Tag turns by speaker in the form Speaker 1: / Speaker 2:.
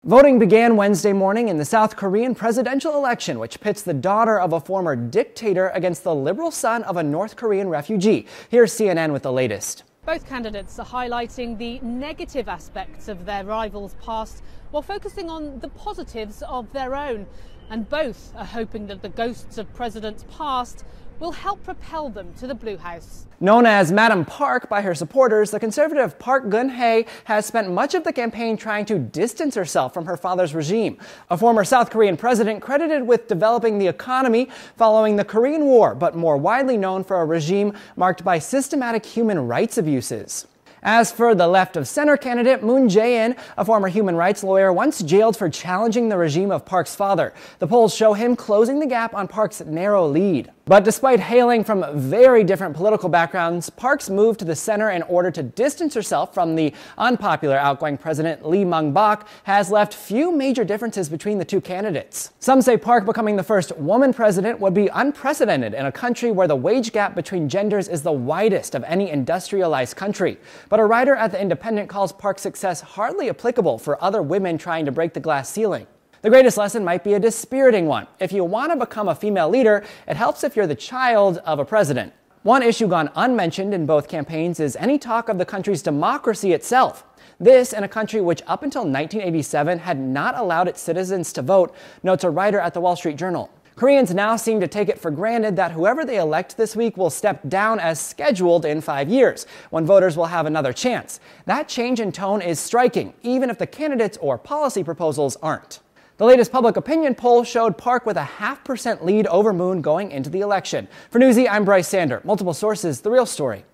Speaker 1: Voting began Wednesday morning in the South Korean presidential election, which pits the daughter of a former dictator against the liberal son of a North Korean refugee. Here's CNN with the latest.
Speaker 2: Both candidates are highlighting the negative aspects of their rivals' past while focusing on the positives of their own. And both are hoping that the ghosts of presidents past will help propel them to the Blue House.
Speaker 1: Known as Madam Park by her supporters, the conservative Park Geun-hye has spent much of the campaign trying to distance herself from her father's regime. A former South Korean president credited with developing the economy following the Korean War, but more widely known for a regime marked by systematic human rights abuses. As for the left-of-center candidate, Moon Jae-in, a former human rights lawyer once jailed for challenging the regime of Park's father. The polls show him closing the gap on Park's narrow lead. But despite hailing from very different political backgrounds, Park's moved to the center in order to distance herself from the unpopular outgoing president Lee Myung-bak has left few major differences between the two candidates. Some say Park becoming the first woman president would be unprecedented in a country where the wage gap between genders is the widest of any industrialized country. But a writer at The Independent calls Park's success hardly applicable for other women trying to break the glass ceiling. The greatest lesson might be a dispiriting one. If you want to become a female leader, it helps if you're the child of a president. One issue gone unmentioned in both campaigns is any talk of the country's democracy itself. This in a country which up until 1987 had not allowed its citizens to vote, notes a writer at the Wall Street Journal. Koreans now seem to take it for granted that whoever they elect this week will step down as scheduled in 5 years, when voters will have another chance. That change in tone is striking, even if the candidates or policy proposals aren't. The latest public opinion poll showed Park with a 0.5% lead over Moon going into the election. For Newsy, I'm Bryce Sander. Multiple sources, The Real Story.